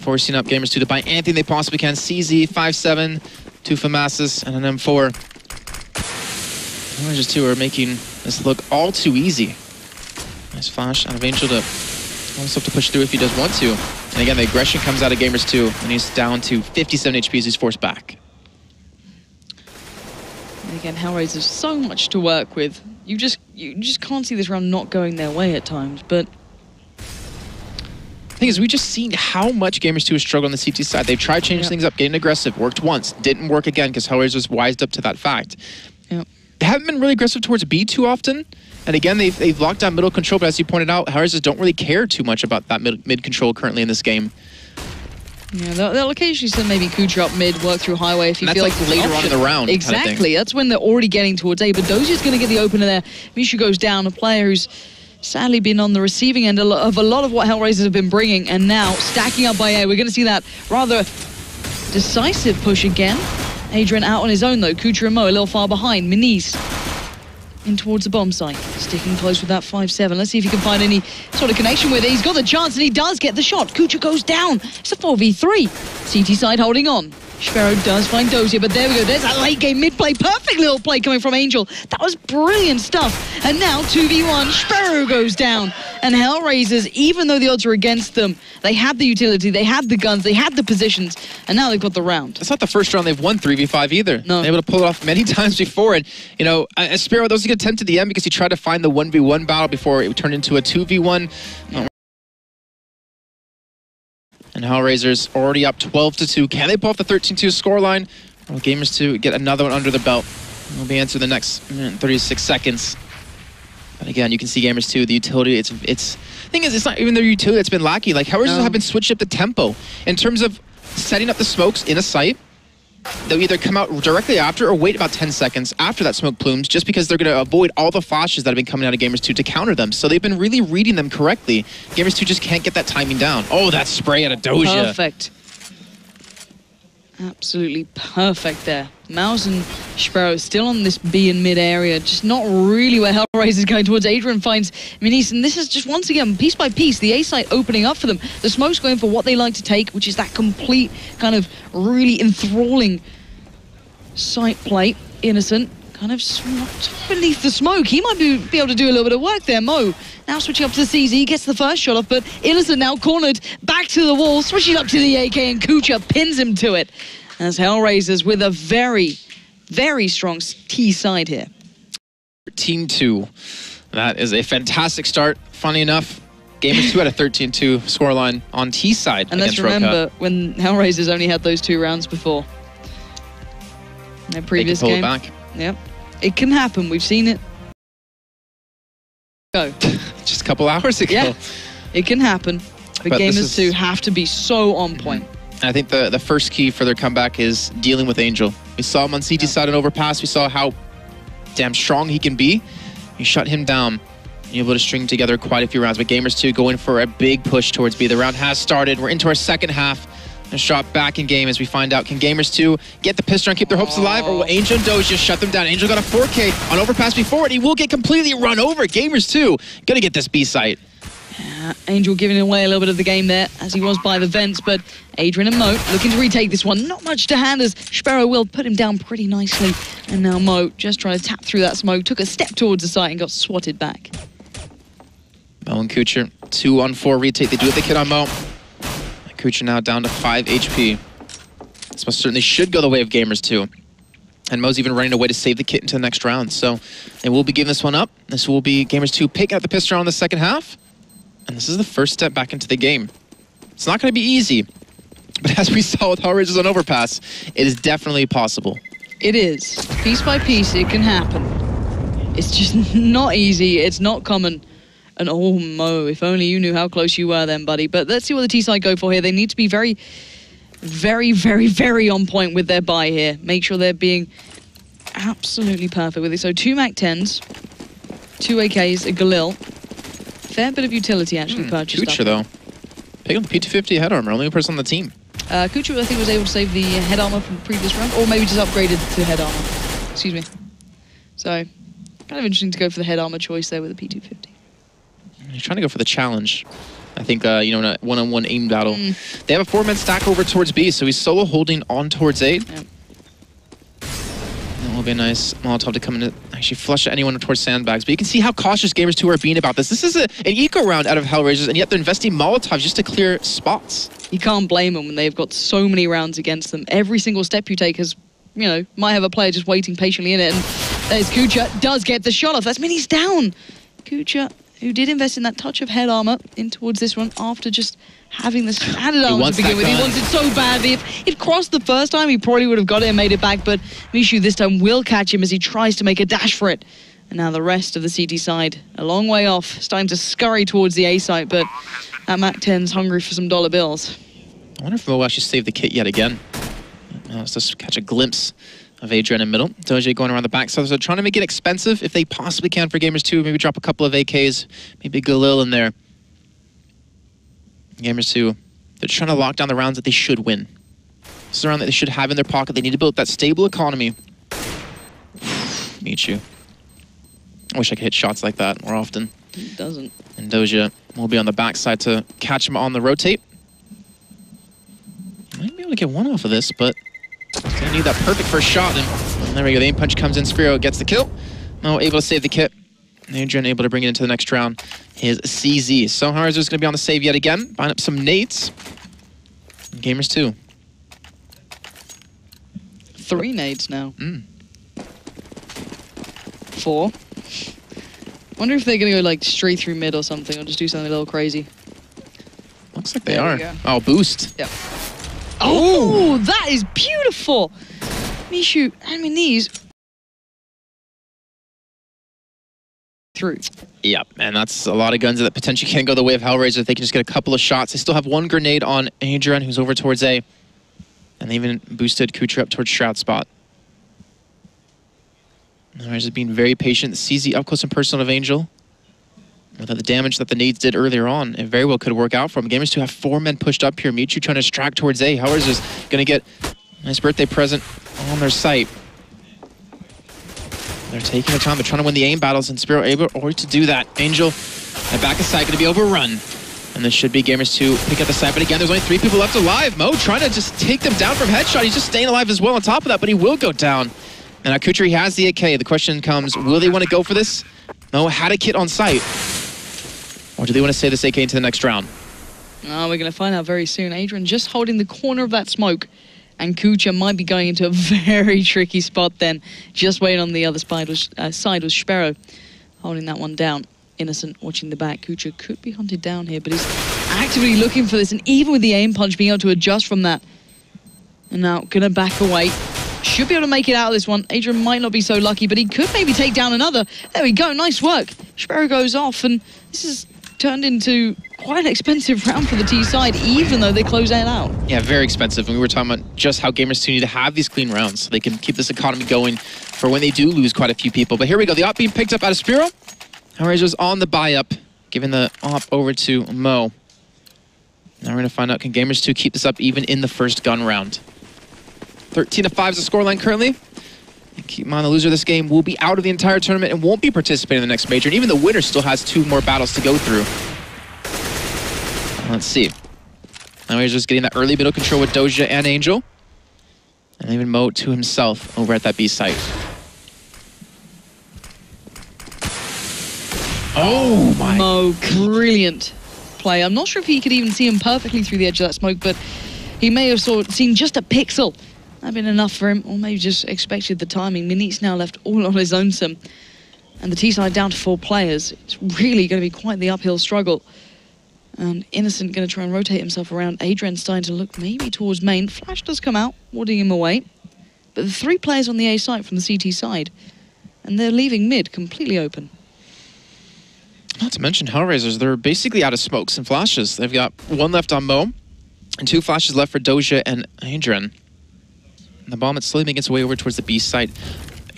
Forcing up Gamers2 to buy anything they possibly can. CZ, 5-7, 2 Famasis, and an M4. HellRaisers 2 are making this look all too easy. Nice flash out of Angel to almost have to push through if he does want to. And again, the aggression comes out of Gamers2, and he's down to 57 HP as he's forced back. And again, HellRaisers so much to work with. You just can't see this round not going their way at times, but the thing is, we just seen how much Gamers2 has struggled on the CT side. They've tried changing things up, getting aggressive, worked once, didn't work again because HellRaisers wised up to that fact. They haven't been really aggressive towards B too often. And again, they've locked down middle control, but as you pointed out, HellRaisers don't really care too much about that mid control currently in this game. Yeah, they'll occasionally send maybe Kucha up mid, work through highway if you feel like later on in the round. Exactly, kind of that's when they're already getting towards A. But Dozier's going to get the opener there. Mishu goes down, a player who's sadly been on the receiving end of a lot of what HellRaisers have been bringing, and now stacking up by A. We're going to see that rather decisive push again. Adrian out on his own though. Kucha and Mo a little far behind. Miniz in towards the bomb site, sticking close with that 5-7. Let's see if he can find any sort of connection with it. He's got the chance, and he does get the shot. Kucha goes down. It's a 4v3. CT side holding on. Sparrow does find Dozier, but there we go. There's that late game mid play. Perfect little play coming from Angel. That was brilliant stuff. And now 2v1, Sparrow goes down. And HellRaisers, even though the odds are against them, they had the utility, they had the guns, they had the positions, and now they've got the round. It's not the first round they've won 3v5 either. No. They're able to pull it off many times before. And, you know, Sparrow, that was a good attempt to the end because he tried to find the 1v1 battle before it turned into a 2v1. And HellRaisers already up 12-2. Can they pull off the 13-2 scoreline? Well, Gamers2 get another one under the belt. We'll be answered the next 36 seconds. But again, you can see Gamers2, the utility, it's thing is, it's not even their utility that's been lacking. Like, HellRaisers have been switching up the tempo. In terms of setting up the smokes in a site, they'll either come out directly after or wait about 10 seconds after that smoke plumes, just because they're going to avoid all the flashes that have been coming out of Gamers2 to counter them. So they've been really reading them correctly. Gamers2 just can't get that timing down. Oh, that spray out of Dozier. Perfect. Absolutely perfect there. Mouse and Sparrow still on this B in mid area, just not really where HellRaisers is going towards. Adrian finds Minis, and this is just once again, piece by piece, the A site opening up for them. The smoke's going for what they like to take, which is that complete kind of really enthralling site plate. Innocent kind of beneath the smoke. He might be able to do a little bit of work there. Mo now switching up to the CZ, gets the first shot off, but Innocent now cornered back to the wall, switching up to the AK, and Kucha pins him to it. As HellRaisers with a very, very strong T side here. Team 2. That is a fantastic start. Funny enough, Gamers2 had a 13-2 scoreline on T side. And let's remember when HellRaisers only had those 2 rounds before. In their previous game. They can pull it back. Yep. It can happen. We've seen it. Go. Just a couple hours ago. Yeah, it can happen. But Gamers2 have to be so on point. I think the first key for their comeback is dealing with Angel. We saw him on CT side and overpass. We saw how damn strong he can be. You shut him down. You're able to string together quite a few rounds. But Gamers2 going for a big push towards B. The round has started. We're into our second half. A shot back in game as we find out, can Gamers2 get the pistol and keep their hopes alive, or will Angel and Doge just shut them down? Angel got a 4K on overpass before, and he will get completely run over. Gamers2 gonna get this B site. Yeah, Angel giving away a little bit of the game there, as he was by the vents, but Adrian and Mo looking to retake this one. Not much to hand, as Sparrow will put him down pretty nicely. And now Mo just trying to tap through that smoke, took a step towards the site and got swatted back. Mo and Kucher, 2-on-4 retake. They do what they can on Mo. Kucher now down to 5 HP. This most certainly should go the way of Gamers2. And Mo's even running away to save the kit into the next round. So they will be giving this one up. This will be Gamers2 picking up the pistol in the second half. And this is the first step back into the game. It's not going to be easy. But as we saw with HellRaisers on overpass, it is definitely possible. It is. Piece by piece, it can happen. It's just not easy. It's not common. And oh, Mo, if only you knew how close you were then, buddy. But let's see what the T-side go for here. They need to be very, very, very, very on point with their buy here. Make sure they're being absolutely perfect with it. So 2 MAC-10s, 2 AKs, a Galil. Fair bit of utility actually purchased. Kucher, though. Pick up the P250 head armor, only person on the team. Kucher, I think, was able to save the head armor from the previous round, or maybe just upgraded to head armor. Excuse me. So, kind of interesting to go for the head armor choice there with the P250. He's trying to go for the challenge. I think, you know, in a one-on-one aim battle. They have a 4-man stack over towards B, so he's solo holding on towards A. Yep. That will be a nice Molotov to come in to actually flush anyone towards sandbags. But you can see how cautious Gamers2 are being about this. This is an eco round out of HellRaisers, and yet they're investing Molotovs just to clear spots. You can't blame them when they've got so many rounds against them. Every single step you take has, you know, might have a player just waiting patiently in it. And there's Kucha, does get the shot off. That's mean he's down. Kucha, who did invest in that touch of head armor in towards this one after just having this added armor to begin with. He wants it so badly. If he'd crossed the first time, he probably would have got it and made it back, but Mishu this time will catch him as he tries to make a dash for it. And now the rest of the CT side, a long way off, starting to scurry towards the A site, but that MAC-10's hungry for some dollar bills. I wonder if Mo will actually save the kit yet again. Let's just catch a glimpse of Adrian in middle. Doge going around the back. So they're trying to make it expensive if they possibly can for Gamers2. Maybe drop a couple of AKs, maybe Galil in there. Gamers2, they're trying to lock down the rounds that they should win. This is a round that they should have in their pocket. They need to build that stable economy. Meet you. I wish I could hit shots like that more often. It doesn't. And Doja will be on the backside to catch him on the rotate. Might be able to get one off of this, but he's gonna need that perfect first shot. And there we go, the aim punch comes in, Sphero gets the kill. Mo able to save the kit. Adrian able to bring it into the next round. His CZ. So HellRaisers gonna be on the save yet again. Buying up some nades. And Gamers2. 3 nades now. 4. Wonder if they're gonna go like straight through mid or something, or just do something a little crazy. Looks like they are. Oh, boost. Yep. Oh, that is beautiful. Mishu, I mean these through. Yep, and that's a lot of guns that potentially can go the way of HellRaisers if they can just get a couple of shots. They still have 1 grenade on Adrian, who's over towards A. And they even boosted Kucher up towards Shroud spot. HellRaisers being very patient. CZ up close and personal of Angel. Without the damage that the nades did earlier on, it very well could work out for him. Gamers2 have 4 men pushed up here. Michu trying to distract towards A. HellRaisers going to get a nice birthday present on their site. They're taking their time. They're trying to win the aim battles, and Spiro able to do that. Angel, at back of site, going to be overrun. And this should be Gamers2 pick up the site. But again, there's only 3 people left alive. Mo trying to just take them down from headshot. He's just staying alive as well on top of that, but he will go down. And now Kucher, he has the AK. The question comes, will they want to go for this? No, had a kit on site. Or do they want to save this AK into the next round? Oh, we're going to find out very soon. Adrian just holding the corner of that smoke. And Kucher might be going into a very tricky spot then. Just waiting on the other side was Sparrow holding that one down. Innocent watching the back. Kucher could be hunted down here, but he's actively looking for this. And even with the aim punch, being able to adjust from that. And now going to back away. Should be able to make it out of this one. Adrian might not be so lucky, but he could maybe take down another. There we go. Nice work. Sparrow goes off, and this is turned into quite an expensive round for the T side, even though they close that out. Yeah, very expensive. And we were talking about just how Gamers2 need to have these clean rounds so they can keep this economy going for when they do lose quite a few people. But here we go. The op being picked up out of Spiro. HellRaisers on the buy-up, giving the op over to Mo. Now we're going to find out, can Gamers2 keep this up even in the first gun round? 13-5 is the scoreline currently. Keep in mind, the loser of this game will be out of the entire tournament and won't be participating in the next major. And even the winner still has 2 more battles to go through. Let's see. Now he's just getting that early middle control with Doja and Angel. And even Mo to himself over at that B site. Oh my. Mo, brilliant play. I'm not sure if he could even see him perfectly through the edge of that smoke, but he may have seen just a pixel. That'd been enough for him, or maybe just expected the timing. Minit's now left all on his own, and the T side down to 4 players. It's really going to be quite the uphill struggle. And Innocent going to try and rotate himself around. Adrian starting to look maybe towards main. Flash does come out, warding him away. But the 3 players on the A site from the CT side, and they're leaving mid completely open. Not to mention HellRaisers, they're basically out of smokes and flashes. They've got 1 left on Mo, and 2 flashes left for Doja and Adrian. And the bomb, it's slowly making its way over towards the B site.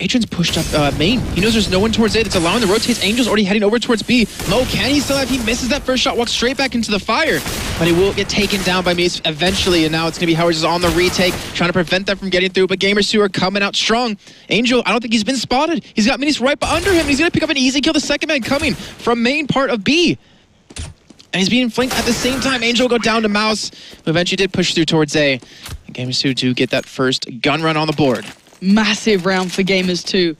Adrian's pushed up main. He knows there's no one towards A that's allowing the rotates. Angel's already heading over towards B. Mo, can he still have? He misses that first shot, walks straight back into the fire. But he will get taken down by Mace eventually, and now it's going to be HellRaisers on the retake, trying to prevent them from getting through, but Gamers2 are coming out strong. Angel, I don't think he's been spotted. He's got Minis right under him, and he's going to pick up an easy kill. The second man coming from main part of B. And he's being flanked at the same time. Angel will go down to Mouse, who eventually did push through towards A. And Gamers2 to get that first gun run on the board. Massive round for Gamers2.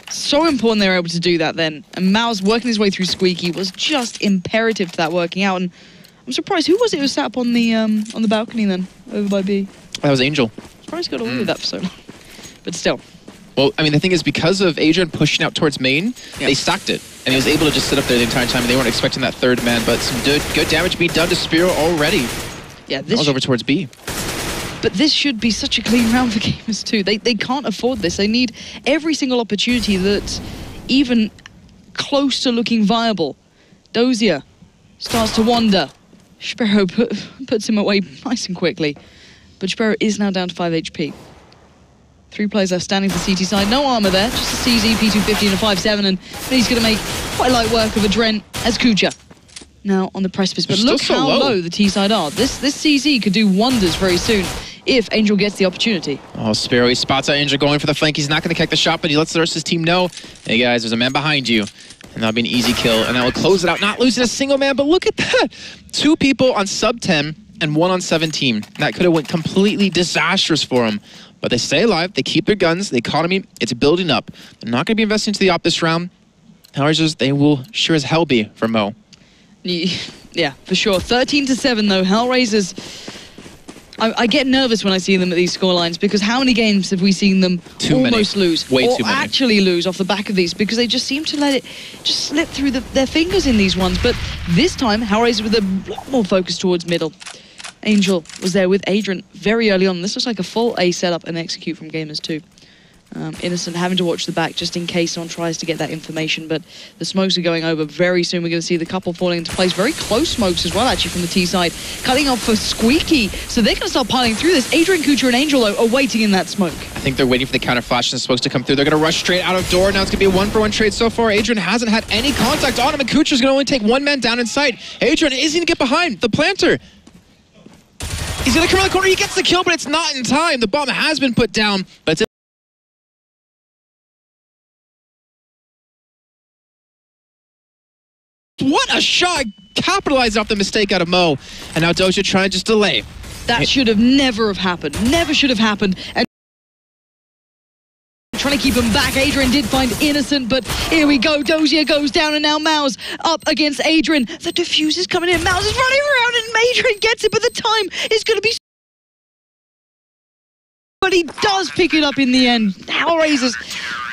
So important they were able to do that then. And Mouse working his way through Squeaky was just imperative to that working out. And I'm surprised, who was it who sat up on the balcony then, over by B? That was Angel. Surprised he got away with that for so long. But still. Well, I mean, the thing is, because of Adrian pushing out towards main, they stacked it. And he was able to just sit up there the entire time, and they weren't expecting that third man. But some good damage being done to Spiro already. Yeah, this was over towards B. But this should be such a clean round for Gamers2. They can't afford this. They need every single opportunity that's even close to looking viable. Dozier starts to wander. Sparrow puts him away nice and quickly. But Sparrow is now down to 5 HP. 3 players left standing for CT side. No armor there, just a CZ, P250 and a 5.7. And he's going to make quite light work of Adren as Kucher. Now on the precipice, but look how low the T side are. This CZ could do wonders very soon if Angel gets the opportunity. Oh, Sparrow, he spots out Angel going for the flank. He's not going to kick the shot, but he lets the rest of his team know, hey guys, there's a man behind you. And that'll be an easy kill, and that will close it out. Not losing a single man, but look at that. 2 people on sub 10 and 1 on 17. That could have went completely disastrous for him. But they stay alive, they keep their guns, the economy, it's building up. They're not going to be investing into the op this round. HellRaisers, they will sure as hell be for Mo. Yeah, for sure. 13-7 though. HellRaisers, I get nervous when I see them at these scorelines, because how many games have we seen them almost lose? Way too many. Or actually lose off the back of these, because they just seem to let it just slip through their fingers in these ones. But this time, HellRaisers with a lot more focus towards middle. Angel was there with Adrian very early on. This looks like a full A setup and execute from Gamers2. Innocent having to watch the back just in case someone tries to get that information, but the smokes are going over very soon. We're going to see the couple falling into place. Very close smokes as well, actually, from the T side. Cutting off for Squeaky, so they're going to start piling through this. Adrian, Kucher, and Angel are waiting in that smoke. I think they're waiting for the counter flash and the smokes to come through. They're going to rush straight out of door. Now it's going to be a 1-for-1 trade so far. Adrian hasn't had any contact on him, and Kucher's going to only take 1 man down in sight. Adrian is going to get behind the planter. He's going to come around the corner. He gets the kill, but it's not in time. The bomb has been put down, but it's what a shot! Capitalized off the mistake out of Mo. And now Doja trying to just delay. That should have never have happened. Never should have happened. And trying to keep him back. Adrian did find Innocent, but here we go. Dozier goes down, and now Mao's up against Adrian. The defuse is coming in. Mao's is running around, and Adrian gets it, but the time is going to be... But he does pick it up in the end. HellRaisers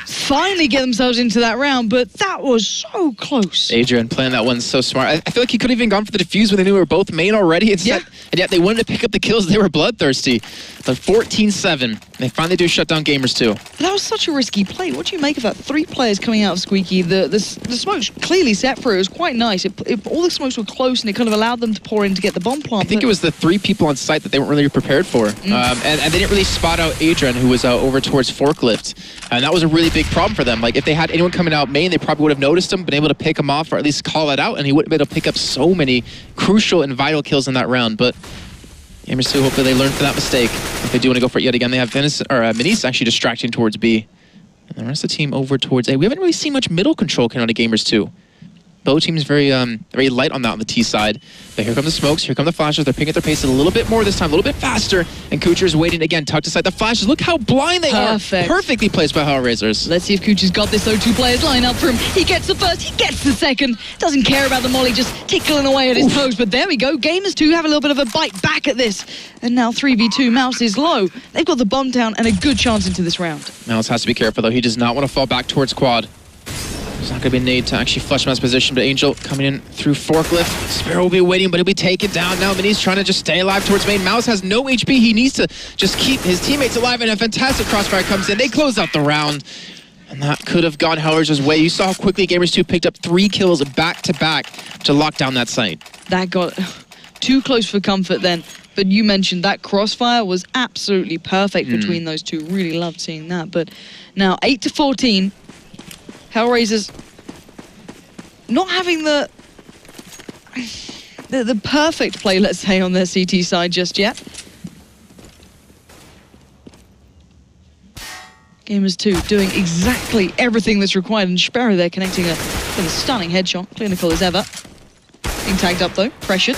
finally get themselves into that round, but that was so close. Adrian playing that one so smart. I feel like he could have even gone for the defuse when they knew we were both main already. And yet they wanted to pick up the kills. They were bloodthirsty. But 14-7. They finally do shut down Gamers2. That was such a risky play. What do you make of that? 3 players coming out of Squeaky. The smoke's clearly set for it. It was quite nice. All the smokes were close, and it kind of allowed them to pour in to get the bomb plant. I think it was the 3 people on site that they weren't really prepared for. And they didn't really spot out Adrian, who was over towards Forklift. And that was a really big problem for them. Like, if they had anyone coming out main, they probably would have noticed him, been able to pick him off, or at least call it out, and he wouldn't be able to pick up so many crucial and vital kills in that round. But Gamers2, hopefully they learn from that mistake. If they do want to go for it yet again, they have Minis actually distracting towards B. And the rest of the team over towards A. We haven't really seen much middle control coming out of Gamers2. Both teams very light on that on the T side. But here come the smokes, here come the flashes. They're picking up their pace a little bit more this time, a little bit faster. And Kucher's waiting again, tucked aside the flashes. Look how blind they are. Perfectly placed by HellRaisers. Let's see if Kucher's got this, though. 2 players line up for him. He gets the first, he gets the second. Doesn't care about the molly, just tickling away at his toes. But there we go. Gamers2 have a little bit of a bite back at this. And now 3v2. Mouse is low. They've got the bomb down and a good chance into this round. Mouse has to be careful, though. He does not want to fall back towards quad. There's not going to be a nade to actually flush Mouse position, but Angel coming in through Forklift. Sparrow will be waiting, but he'll be taken down now. Minis trying to just stay alive towards main. Mouse has no HP. He needs to just keep his teammates alive, and a fantastic crossfire comes in. They close out the round, and that could have gone HellRaisers' way. You saw how quickly Gamers2 picked up 3 kills back-to-back to lock down that site. That got too close for comfort then. But you mentioned that crossfire was absolutely perfect between those two. Really loved seeing that. But now 8-14. HellRaisers not having the perfect play, let's say, on their CT side just yet. Gamers2 doing exactly everything that's required, and Sparrow there connecting with a stunning headshot, clinical as ever. Being tagged up though, pressured.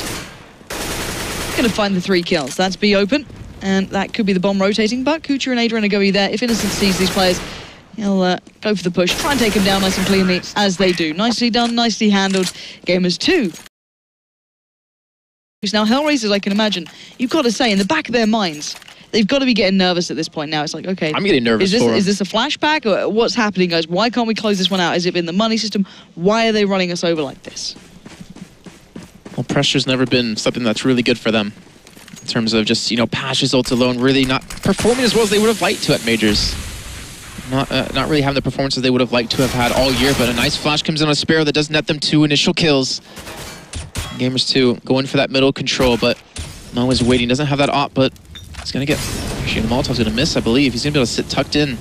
Gonna find the 3 kills. That's B open, and that could be the bomb rotating, but Kucher and Adrian are going there. If Innocent sees these players, he'll go for the push, try and take him down nice and cleanly, as they do. Nicely done, nicely handled. Gamers2. Now, HellRaisers, I can imagine, you've got to say, in the back of their minds, they've got to be getting nervous at this point now. It's like, okay, I'm getting nervous is this a flashback? Or what's happening, guys? Why can't we close this one out? Is it in the money system? Why are they running us over like this? Well, pressure's never been something that's really good for them. In terms of just, pass results alone, really not performing as well as they would have liked to at Majors. Not really having the performances they would have liked to have had all year, but a nice flash comes in on a Sparrow that does net them 2 initial kills. Gamers2 going for that middle control, but Mo is waiting. Doesn't have that op, but he's going to get... Actually, the Molotov's going to miss, I believe. He's going to be able to sit tucked in. And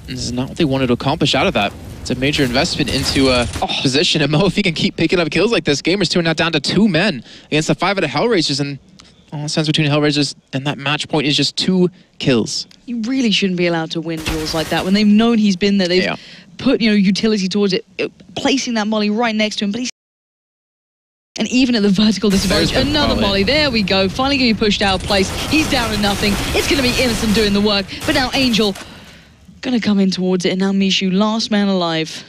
this is not what they wanted to accomplish out of that. It's a major investment into a position. And Mo, if he can keep picking up kills like this, Gamers2 are now down to 2 men against the 5 out of HellRaisers, and all the sense between HellRaisers and that match point is just 2 kills. You really shouldn't be allowed to win duels like that when they've known he's been there. They've put utility towards it, placing that molly right next to him. But he's... And even at the vertical disadvantage, another molly. There we go. Finally getting pushed out of place. He's down to nothing. It's going to be Innocent doing the work. But now Angel going to come in towards it. And now Mishu, last man alive.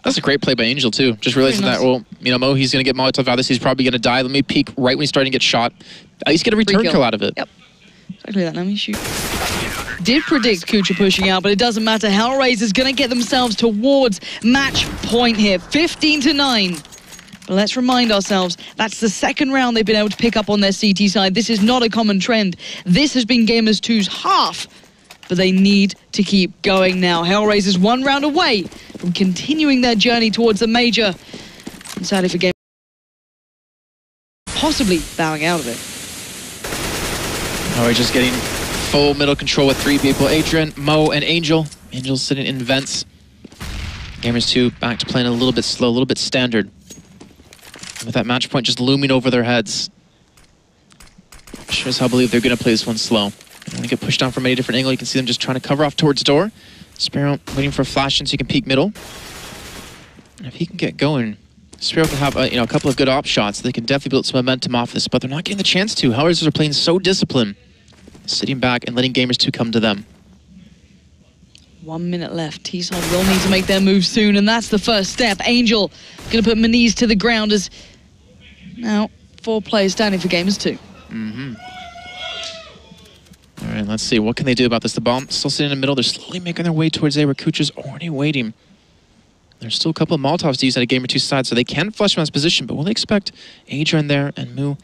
That's a great play by Angel, too. Just realizing that, well, Mo, he's going to get Molotov out of this. He's probably going to die. Let me peek right when he's starting to get shot. At least get a return kill out of it. Yep. Exactly that. Now Mishu did predict Kucher pushing out, but it doesn't matter. HellRaisers going to get themselves towards match point here. 15-9. But let's remind ourselves, that's the second round they've been able to pick up on their CT side. This is not a common trend. This has been Gamers2's half. But they need to keep going now. HellRaisers 1 round away from continuing their journey towards the major. And sadly for Gamers, possibly bowing out of it. Oh, we're just getting full middle control with 3 people. Adrian, Mo, and Angel. Angel's sitting in vents. Gamers2 back to playing a little bit slow, a little bit standard. With that match point just looming over their heads. Shows how I believe they're going to play this one slow. When they get pushed down from any different angle, you can see them just trying to cover off towards door. Sparrow waiting for a flash in so he can peek middle. And if he can get going, Sparrow can have a couple of good op shots. They can definitely build some momentum off this, but they're not getting the chance to. HellRaisers are playing so disciplined, sitting back and letting Gamers2 come to them. 1 minute left. T-Side will need to make their move soon, and that's the first step. Angel going to put Maniz to the ground as now 4 players standing for Gamers2. All right, let's see. What can they do about this? The bomb still sitting in the middle. They're slowly making their way towards A, where Kucha's already waiting. There's still a couple of Molotovs to use at a Gamer2 side, so they can flush from this position, but will they expect Adrian there and Mu?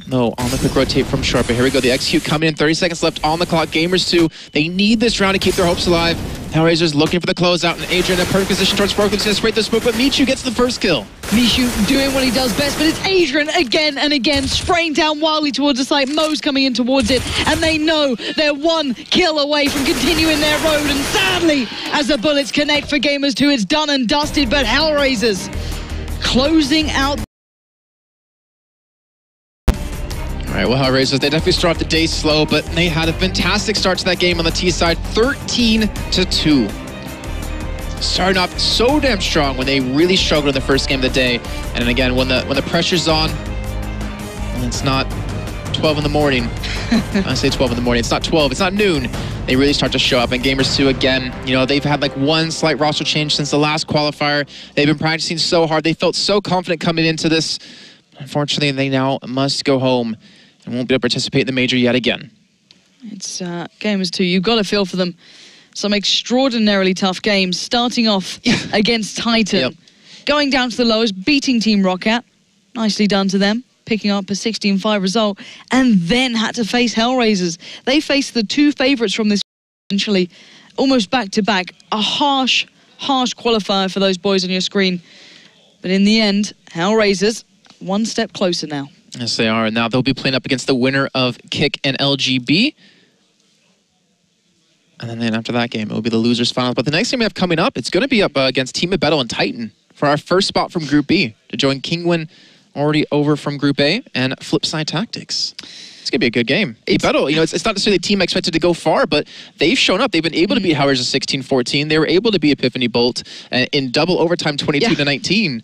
No, on the quick rotate from Sharp. But here we go. The execute coming in. 30 seconds left on the clock. Gamers2, they need this round to keep their hopes alive. HellRaisers looking for the closeout, and Adrian in a perfect position towards Spark. Looks to spray the smoke, but Michu gets the first kill. Michu doing what he does best, but it's Adrian again and again, spraying down wildly towards the site. Mo's coming in towards it, and they know they're 1 kill away from continuing their road. And sadly, as the bullets connect for Gamers2, it's done and dusted, but HellRaisers closing out. All right, well, HellRaisers, they definitely start off the day slow, but they had a fantastic start to that game on the T side, 13-2. Starting off so damn strong when they really struggled in the first game of the day. And then again, when the pressure's on, and it's not 12 in the morning. I say 12 in the morning. It's not 12. It's not noon. They really start to show up. And Gamers2, again, you know, they've had like 1 slight roster change since the last qualifier. They've been practicing so hard. They felt so confident coming into this. Unfortunately, they now must go home and won't be able to participate in the major yet again. It's Gamers2. You've got to feel for them. Some extraordinarily tough games, starting off against Titan, going down to the lowest, beating Team Rocket. Nicely done to them, picking up a 16-5 result, and then had to face HellRaisers. They faced the 2 favorites from this, essentially, almost back-to-back. A harsh, harsh qualifier for those boys on your screen. But in the end, HellRaisers 1 step closer now. Yes, they are. And now they'll be playing up against the winner of Kick and LGB. And then after that game, it will be the losers final. But the next game we have coming up, it's going to be up against Team Battle and Titan for our first spot from Group B to join Kingwin, already over from Group A, and Flipside Tactics. It's going to be a good game. Battle, you know, it's not necessarily a team expected to go far, but they've shown up. They've been able to beat HellRaisers 16-14. They were able to beat Epiphany Bolt in double overtime 22-19.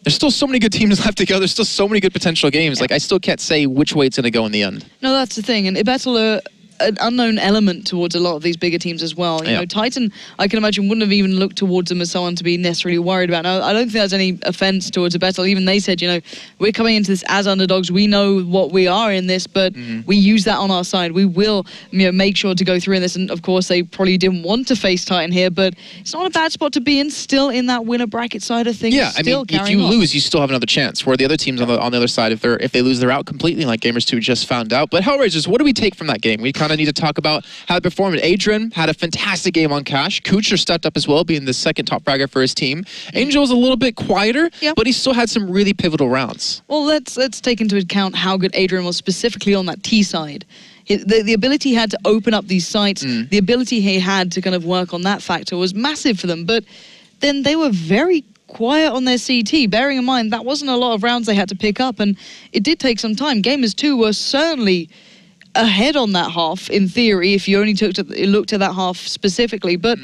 There's still so many good teams left to go. There's still so many good potential games. Like, I still can't say which way it's going to go in the end. No, that's the thing. And Battle are an unknown element towards a lot of these bigger teams as well. You know, Titan, I can imagine, wouldn't have even looked towards them as someone to be necessarily worried about. Now, I don't think there's any offense towards Battle. Even they said, you know, we're coming into this as underdogs. We know what we are in this, but we use that on our side. We will, you know, make sure to go through in this. And of course, they probably didn't want to face Titan here, but it's not a bad spot to be in. Still in that winner bracket side of things. Yeah, I mean, if you lose, you still have another chance. Where the other teams on the other side, if they lose, they're out completely. Like Gamers2 just found out. But HellRaisers, what do we take from that game? We kind of need to talk about how it performed. Adrian had a fantastic game on Cash. Kucher stepped up as well, being the 2nd top fragger for his team. Angel was a little bit quieter, but he still had some really pivotal rounds. Well, let's take into account how good Adrian was specifically on that T side. The ability he had to open up these sites, the ability he had to kind of work on that factor was massive for them. But then they were very quiet on their CT, bearing in mind that wasn't a lot of rounds they had to pick up, and it did take some time. Gamers2 were certainly ahead on that half, in theory, if you only looked at that half specifically, but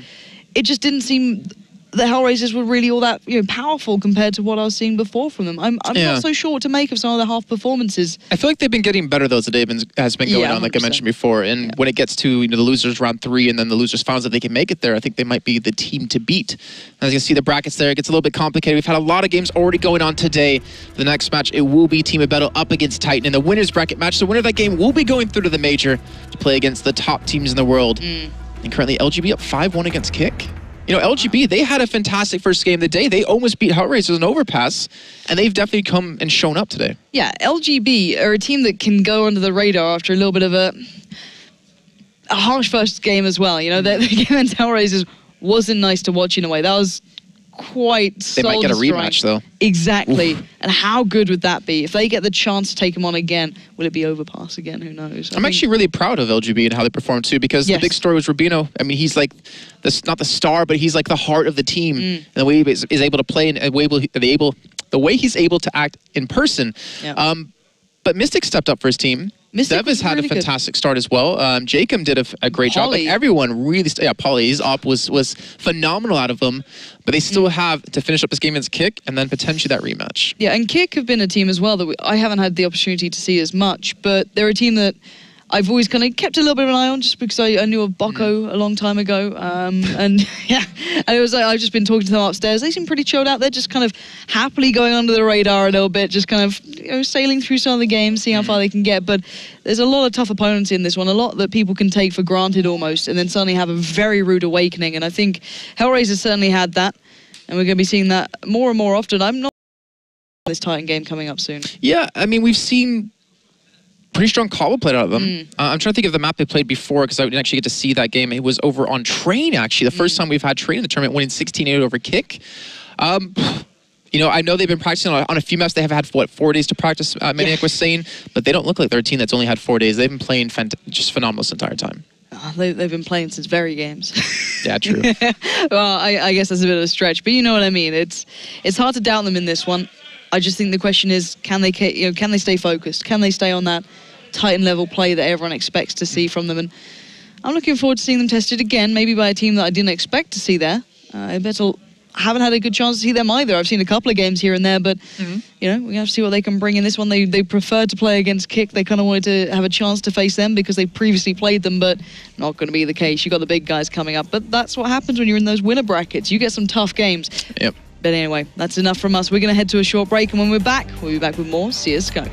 it just didn't seem the HellRaisers were really all that, you know, powerful compared to what I was seeing before from them. I'm not so sure what to make of some of the half performances. I feel like they've been getting better though as the day has been going on, like I mentioned before. And when it gets to, you know, the losers round 3 and then the losers finals, if they can make it there, I think they might be the team to beat. As you can see, the brackets there, it gets a little bit complicated. We've had a lot of games already going on today. The next match, it will be Team Battle up against Titan in the winners bracket match. The winner of that game will be going through to the major to play against the top teams in the world. And currently LGB up 5-1 against Kick. You know, LGB, they had a fantastic first game of the day. They almost beat HellRaisers in overpass, and they've definitely come and shown up today. Yeah, LGB are a team that can go under the radar after a little bit of a harsh first game as well. You know, the game against HellRaisers wasn't nice to watch in a way. That was quite They might get a rematch, though. Exactly. Oof. And how good would that be? If they get the chance to take them on again, will it be overpass again? Who knows? I'm actually really proud of LGB and how they performed, too, because the big story was Rubino. I mean, he's like, not the star, but he's like the heart of the team. And the way he is able to play and the way he's able to act in person. But Mystic stepped up for his team. Dev has had a fantastic start as well. Jacob did a great job. Like everyone really, Polly, his op was phenomenal out of them. But they still have to finish up this game against Kick and then potentially that rematch. Yeah, and Kick have been a team as well that I haven't had the opportunity to see as much. But they're a team that I've always kind of kept a little bit of an eye on, just because I knew of Bocco a long time ago. And yeah, and it was like, I've just been talking to them upstairs. They seem pretty chilled out. They're just kind of happily going under the radar a little bit, just kind of, you know, sailing through some of the games, seeing how far they can get. But there's a lot of tough opponents in this one, a lot that people can take for granted almost, and then suddenly have a very rude awakening. And I think HellRaisers certainly had that, and we're going to be seeing that more and more often. I'm not this Titan game coming up soon. Yeah, I mean, we've seen pretty strong call played out of them. I'm trying to think of the map they played before, because I didn't actually get to see that game. It was over on Train, actually. The first time we've had Train in the tournament, winning 16-8 over Kick. You know, I know they've been practicing on a few maps. They have had, what, 4 days to practice, Maniac was saying, but they don't look like they're a team that's only had 4 days. They've been playing just phenomenal this entire time. They've been playing since very games. Yeah, true. Well, I guess that's a bit of a stretch, but you know what I mean. It's hard to doubt them in this one. I just think the question is, can they stay focused? Can they stay on that Titan level play that everyone expects to see from them? And I'm looking forward to seeing them tested again, maybe by a team that I didn't expect to see there. I haven't had a good chance to see them either. I've seen a couple of games here and there, but you know, we have to see what they can bring in this one. They preferred to play against Kick. They kind of wanted to have a chance to face them because they previously played them, but not going to be the case. You got the big guys coming up, but that's what happens when you're in those winner brackets. You get some tough games. Yep. But anyway, that's enough from us. We're going to head to a short break, and when we're back, we'll be back with more CSGO.